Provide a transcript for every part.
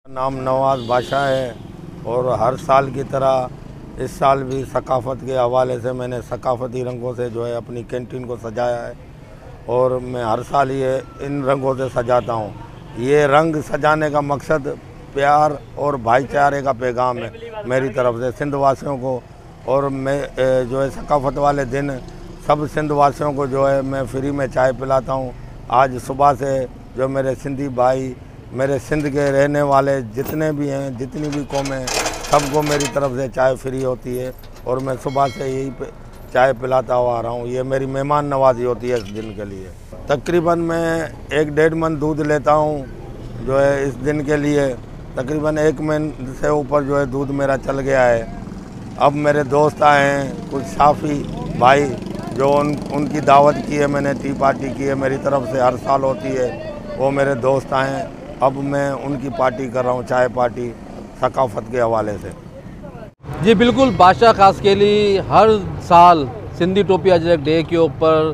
नाम नवाज बादशाह है और हर साल की तरह इस साल भी सकाफ़त के हवाले से मैंने सकाफ़ती रंगों से जो है अपनी कैंटीन को सजाया है और मैं हर साल ये इन रंगों से सजाता हूँ। ये रंग सजाने का मकसद प्यार और भाईचारे का पैगाम है मेरी तरफ से सिंध वासियों को। और मैं जो है सकाफ़त वाले दिन सब सिंध वासियों को जो है मैं फ्री में चाय पिलाता हूँ। आज सुबह से जो मेरे सिंधी भाई, मेरे सिंध के रहने वाले जितने भी हैं, जितनी भी कौमें हैं, सबको मेरी तरफ से चाय फ्री होती है और मैं सुबह से यही चाय पिलाता हुआ आ रहा हूँ। ये मेरी मेहमान नवाजी होती है इस दिन के लिए। तकरीबन मैं 1-1.5 मन दूध लेता हूँ जो है इस दिन के लिए। तकरीबन 1 मन से ऊपर जो है दूध मेरा चल गया है। अब मेरे दोस्त आए हैं, कुछ साफ़ी भाई जो उनकी दावत की है, मैंने टी पार्टी की है, मेरी तरफ से हर साल होती है, वो मेरे दोस्त आए हैं। अब मैं उनकी पार्टी कर रहा हूँ, चाय पार्टी सकाफ़त के हवाले से। जी बिल्कुल, बादशाह खास के लिए हर साल सिंधी टोपी अजरक डे के ऊपर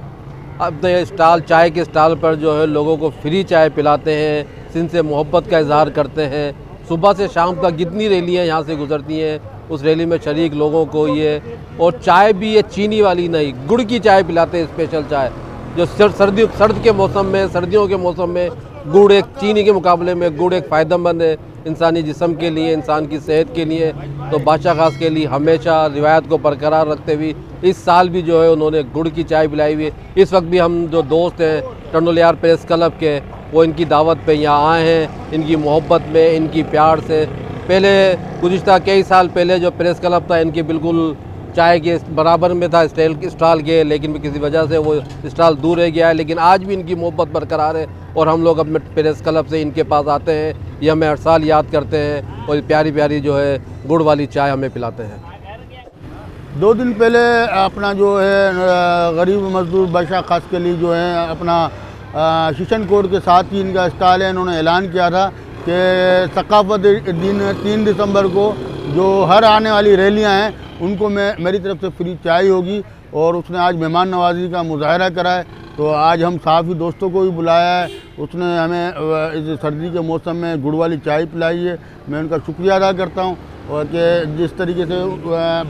अपने स्टॉल, चाय के स्टॉल पर जो है लोगों को फ्री चाय पिलाते हैं, सिंध से मोहब्बत का इजहार करते हैं। सुबह से शाम तक जितनी रैलियाँ यहाँ से गुजरती हैं उस रैली में शरीक लोगों को ये, और चाय भी ये चीनी वाली नहीं, गुड़ की चाय पिलाते हैं, स्पेशल चाय जो सर्द के मौसम में, सर्दियों के मौसम में गुड़ एक चीनी के मुकाबले में गुड़ एक फ़ायदेमंद है इंसानी जिस्म के लिए, इंसान की सेहत के लिए। तो बादशाह खास के लिए हमेशा रिवायत को बरकरार रखते हुए इस साल भी जो है उन्होंने गुड़ की चाय पिलाई हुई है। इस वक्त भी हम जो दोस्त हैं टंडोलियार प्रेस क्लब के, वो इनकी दावत पे यहाँ आए हैं, इनकी मोहब्बत में, इनकी प्यार से। पहले गुज़िश्ता कई साल पहले जो प्रेस क्लब था इनकी बिल्कुल चाय के बराबर में था स्टॉल के, लेकिन किसी वजह से वो स्टॉल दूर रह गया है। लेकिन आज भी इनकी मोहब्बत बरकरार है और हम लोग अपने प्रेस क्लब से इनके पास आते हैं, ये हमें हर साल याद करते हैं और प्यारी प्यारी जो है गुड़ वाली चाय हमें पिलाते हैं। 2 दिन पहले अपना जो है गरीब मजदूर बादशाह खास के लिए जो है अपना शिशन कोड के साथ ही इनका स्टॉल है। इन्होंने ऐलान किया था कि सकाफ़त दिन 3 दिसंबर को जो हर आने वाली रैलियां हैं उनको मेरी तरफ से फ्री चाय होगी और उसने आज मेहमान नवाजी का मुजाहरा करा है। तो आज हम साफ़ी दोस्तों को भी बुलाया है, उसने हमें इस सर्दी के मौसम में गुड़ वाली चाय पिलाई है। मैं उनका शुक्रिया अदा करता हूँ और कि जिस तरीके से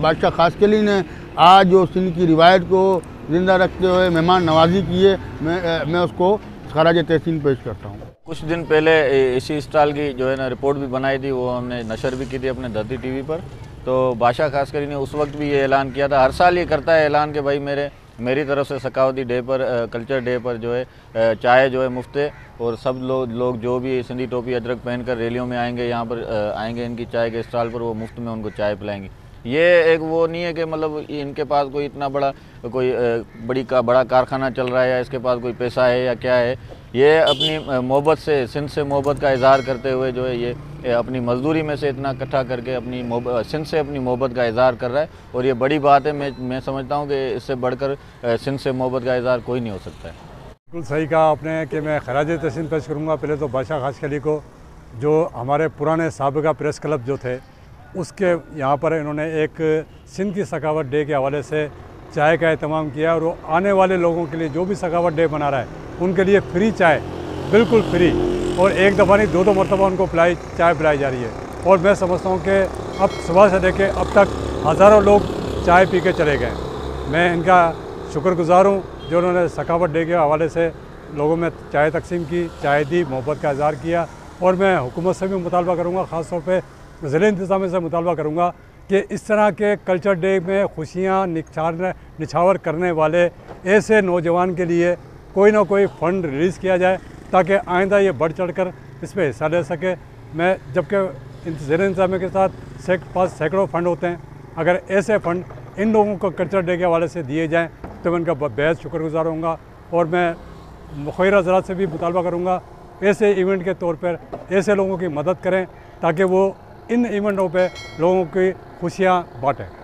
बादशाह खास के लिए ने आज जो सिंध की रिवायत को ज़िंदा रखते हुए मेहमान नवाजी की है, मैं उसको खराज तहसीन पेश करता हूँ। कुछ दिन पहले इसी स्टॉल की जो है ना रिपोर्ट भी बनाई थी, वो हमने नशर भी की थी अपने धरती टीवी पर। तो बादशाह खासकर ने उस वक्त भी ये ऐलान किया था, हर साल ये करता है ऐलान कि भाई मेरी तरफ से सकावती डे पर, कल्चर डे पर जो है चाय जो है मुफ्त है और सब लोग जो भी सिंधी टोपी अजरक पहनकर रैलियों में आएंगे, यहाँ पर आएंगे इनकी चाय के स्टॉल पर, वो मुफ्त में उनको चाय पिलाएंगे। ये एक वो नहीं है कि मतलब इनके पास कोई इतना बड़ा बड़ा कारखाना चल रहा है या इसके पास कोई पैसा है या क्या है। ये अपनी मोहब्बत से, सिंध से मोहब्बत का इजहार करते हुए जो है ये अपनी मजदूरी में से इतना इकट्ठा करके अपनी सिंध से अपनी मोहब्बत का इजहार कर रहा है और ये बड़ी बात है। मैं समझता हूँ कि इससे बढ़कर सिंध से मोहब्बत का इजहार कोई नहीं हो सकता है। बिल्कुल सही कहा आपने कि मैं खराज तहसीन पेश करूँगा। पहले तो बादशाह खास अली को, जो हमारे पुराने साबिका प्रेस क्लब जो थे उसके यहाँ पर इन्होंने एक सिंध की सकावत डे के हवाले से चाय का एहतमाम किया और वो आने वाले लोगों के लिए जो भी सकावत डे मना रहा है उनके लिए फ्री चाय, बिल्कुल फ्री, और एक दफ़ा नहीं 2-2 मरतबा उनको चाय पिलाई जा रही है। और मैं समझता हूँ कि अब सुबह से लेके अब तक हज़ारों लोग चाय पी के चले गए। मैं इनका शुक्रगुज़ार हूँ जो उन्होंने सकावत डे के हवाले से लोगों में चाय तकसीम की, चाय दी, मोहब्बत का इज़हार किया। और मैं हुकूमत से भी मुतालबा करूँगा, ख़ास तौर पर ज़िले इंतज़ामिया से मुतालबा करूँगा कि इस तरह के कल्चर डे में खुशियाँ निछावर करने वाले ऐसे नौजवान के लिए कोई ना कोई फ़ंड रिलीज़ किया जाए ताकि आइंदा ये बढ़ चढ़ कर इसमें हिस्सा ले सके। मैं जबकि ज़िले इंतज़ामिया के साथ पास सैकड़ों फ़ंड होते हैं, अगर ऐसे फ़ंड इन लोगों को कल्चर डे के हवाले से दिए जाएँ तो मैं उनका बेहद शुक्रगुज़ार होऊंगा। और मैं मुखिर हज़रात से भी मुतालबा करूँगा ऐसे इवेंट के तौर पर ऐसे लोगों की मदद करें ताकि वो इन इवेंटों पे लोगों की खुशियाँ बांटें।